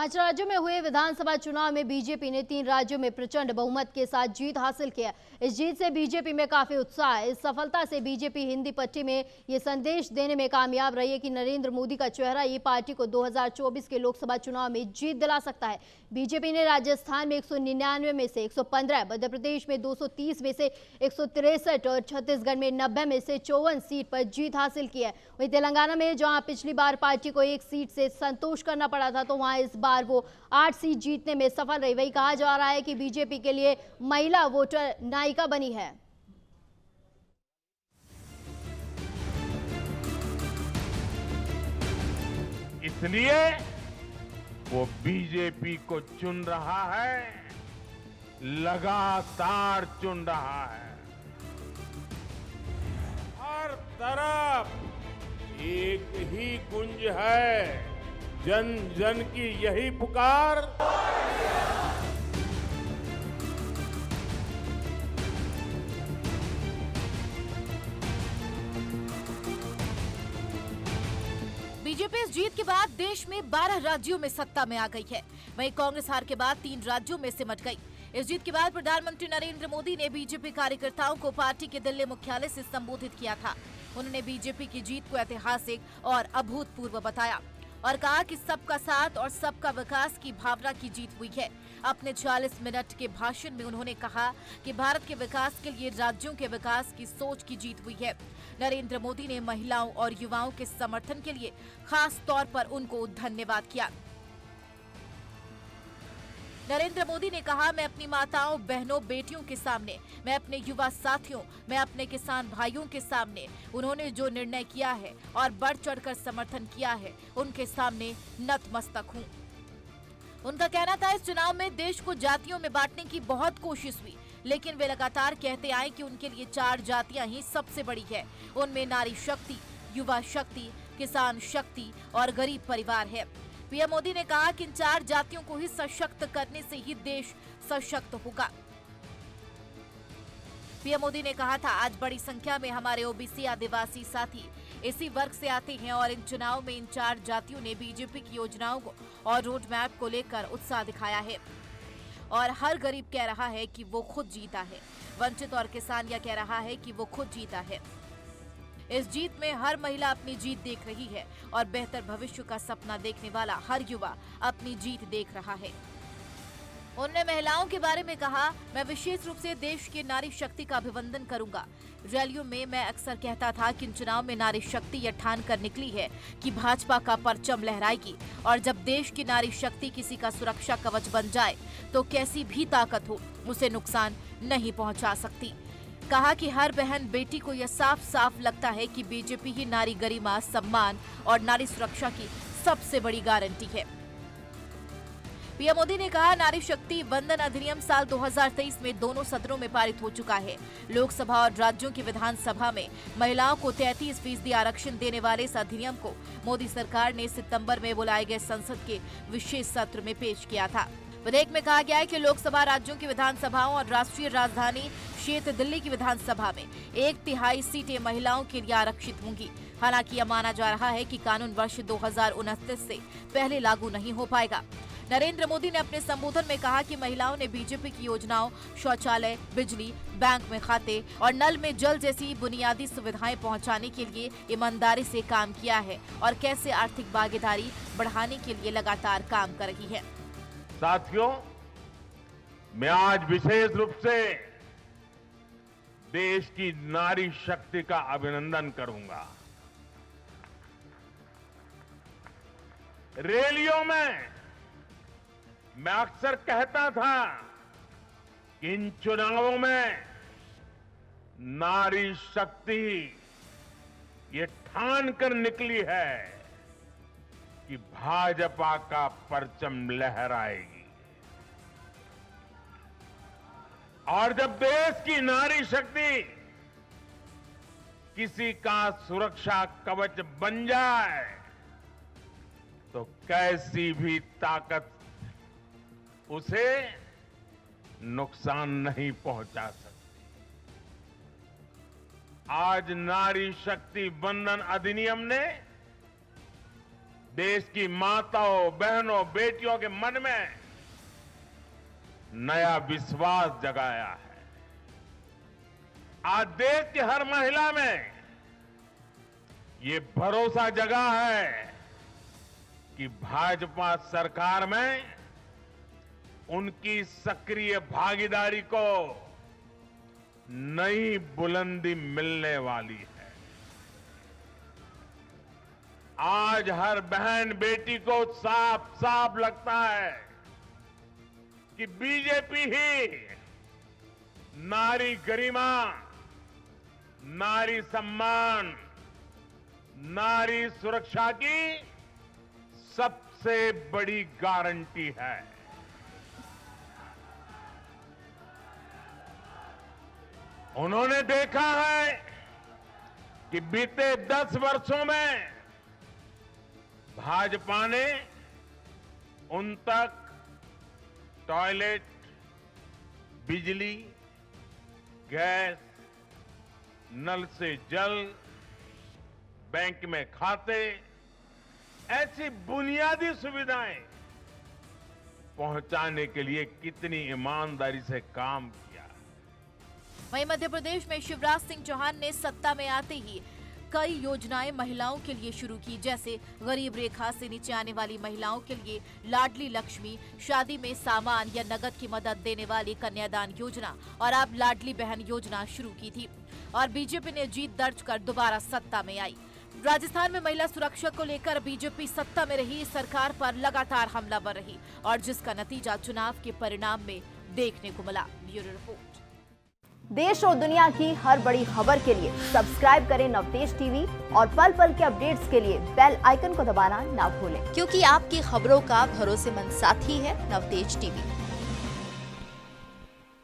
5 राज्यों में हुए विधानसभा चुनाव में बीजेपी ने 3 राज्यों में प्रचंड बहुमत के साथ जीत हासिल किया। इस जीत से बीजेपी में काफी उत्साह है। इस सफलता से बीजेपी हिंदी पट्टी में ये संदेश देने में कामयाब रही है कि नरेंद्र मोदी का चेहरा ये पार्टी को 2024 के लोकसभा चुनाव में जीत दिला सकता है। बीजेपी ने राजस्थान में 199 में से 115, मध्य प्रदेश में 230 में से 163 और छत्तीसगढ़ में 90 में से 54 सीट पर जीत हासिल की है। वहीं तेलंगाना में जहां पिछली बार पार्टी को 1 सीट से संतोष करना पड़ा था, तो वहां इस बार वो 8 सीट जीतने में सफल रही। वही कहा जा रहा है कि बीजेपी के लिए महिला वोटर नायिका बनी है। इसलिए वो बीजेपी को चुन रहा है, लगातार चुन रहा है। हर तरफ एक ही गुंज है, जन जन की यही पुकार। बीजेपी इस जीत के बाद देश में 12 राज्यों में सत्ता में आ गई है। वहीं कांग्रेस हार के बाद 3 राज्यों में सिमट गई। इस जीत के बाद प्रधानमंत्री नरेंद्र मोदी ने बीजेपी कार्यकर्ताओं को पार्टी के दिल्ली मुख्यालय से संबोधित किया था। उन्होंने बीजेपी की जीत को ऐतिहासिक और अभूतपूर्व बताया और कहा कि सबका साथ और सबका विकास की भावना की जीत हुई है। अपने 40 मिनट के भाषण में उन्होंने कहा कि भारत के विकास के लिए राज्यों के विकास की सोच की जीत हुई है। नरेंद्र मोदी ने महिलाओं और युवाओं के समर्थन के लिए खास तौर पर उनको धन्यवाद किया। नरेंद्र मोदी ने कहा, मैं अपनी माताओं, बहनों, बेटियों के सामने, मैं अपने युवा साथियों, मैं अपने किसान भाइयों के सामने, उन्होंने जो निर्णय किया है और बढ़ चढ़कर समर्थन किया है, उनके सामने नतमस्तक हूं। उनका कहना था, इस चुनाव में देश को जातियों में बांटने की बहुत कोशिश हुई, लेकिन वे लगातार कहते आए कि उनके लिए 4 जातियां ही सबसे बड़ी है। उनमें नारी शक्ति, युवा शक्ति, किसान शक्ति और गरीब परिवार है। पीएम मोदी ने कहा कि इन 4 जातियों को ही सशक्त करने से ही देश सशक्त होगा। पीएम मोदी ने कहा था, आज बड़ी संख्या में हमारे ओबीसी आदिवासी साथी इसी वर्ग से आते हैं और इन चुनाव में इन 4 जातियों ने बीजेपी की योजनाओं को और रोड मैप को लेकर उत्साह दिखाया है और हर गरीब कह रहा है कि वो खुद जीता है। वंचित और किसान यह कह रहा है कि वो खुद जीता है। इस जीत में हर महिला अपनी जीत देख रही है और बेहतर भविष्य का सपना देखने वाला हर युवा अपनी जीत देख रहा है। उन्होंने महिलाओं के बारे में कहा, मैं विशेष रूप से देश की नारी शक्ति का अभिनंदन करूंगा। रैलियों में मैं अक्सर कहता था कि इन चुनाव में नारी शक्ति यह ठान कर निकली है कि भाजपा का परचम लहराएगी और जब देश की नारी शक्ति किसी का सुरक्षा कवच बन जाए तो कैसी भी ताकत हो उसे नुकसान नहीं पहुंचा सकती। कहा कि हर बहन बेटी को यह साफ साफ लगता है कि बीजेपी ही नारी गरिमा, सम्मान और नारी सुरक्षा की सबसे बड़ी गारंटी है। पीएम मोदी ने कहा, नारी शक्ति वंदन अधिनियम साल 2023 में दोनों सदनों में पारित हो चुका है। लोकसभा और राज्यों की विधानसभा में महिलाओं को 33% आरक्षण देने वाले इस अधिनियम को मोदी सरकार ने सितंबर में बुलाए गए संसद के विशेष सत्र में पेश किया था। विधेयक में कहा गया है कि लोकसभा राज्यों की विधानसभाओं और राष्ट्रीय राजधानी क्षेत्र दिल्ली की विधानसभा में 1/3 सीटें महिलाओं के लिए आरक्षित होंगी। हालांकि यह माना जा रहा है कि कानून वर्ष 2029 से पहले लागू नहीं हो पाएगा। नरेंद्र मोदी ने अपने संबोधन में कहा कि महिलाओं ने बीजेपी की योजनाओं, शौचालय, बिजली, बैंक में खाते और नल में जल जैसी बुनियादी सुविधाएं पहुंचाने के लिए ईमानदारी से काम किया है और कैसे आर्थिक भागीदारी बढ़ाने के लिए लगातार काम कर रही है। साथियों, मैं आज विशेष रूप से देश की नारी शक्ति का अभिनंदन करूंगा। रैलियों में मैं अक्सर कहता था कि इन चुनावों में नारी शक्ति ये ठान कर निकली है कि भाजपा का परचम लहराएगी और जब देश की नारी शक्ति किसी का सुरक्षा कवच बन जाए तो कैसी भी ताकत उसे नुकसान नहीं पहुंचा सकती। आज नारी शक्ति वंदन अधिनियम ने देश की माताओं, बहनों, बेटियों के मन में नया विश्वास जगाया है। आज देश की हर महिला में ये भरोसा जगा है कि भाजपा सरकार में उनकी सक्रिय भागीदारी को नई बुलंदी मिलने वाली है। आज हर बहन बेटी को साफ साफ लगता है कि बीजेपी ही नारी गरिमा, नारी सम्मान, नारी सुरक्षा की सबसे बड़ी गारंटी है। उन्होंने देखा है कि बीते 10 वर्षों में भाजपा ने उन तक टॉयलेट, बिजली, गैस, नल से जल, बैंक में खाते, ऐसी बुनियादी सुविधाएं पहुंचाने के लिए कितनी ईमानदारी से काम किया। वहीं मध्य प्रदेश में शिवराज सिंह चौहान ने सत्ता में आते ही कई योजनाएं महिलाओं के लिए शुरू की, जैसे गरीब रेखा से नीचे आने वाली महिलाओं के लिए लाडली लक्ष्मी, शादी में सामान या नगद की मदद देने वाली कन्यादान योजना और अब लाडली बहन योजना शुरू की थी। और बीजेपी ने जीत दर्ज कर दोबारा सत्ता में आई। राजस्थान में महिला सुरक्षा को लेकर बीजेपी सत्ता में रही सरकार पर लगातार हमलावर रही और जिसका नतीजा चुनाव के परिणाम में देखने को मिला। Bureau report. देश और दुनिया की हर बड़ी खबर के लिए सब्सक्राइब करें नवतेज टीवी और पल पल के अपडेट्स के लिए बेल आइकन को दबाना ना भूलें, क्योंकि आपकी खबरों का भरोसेमंद साथी है नवतेज टीवी।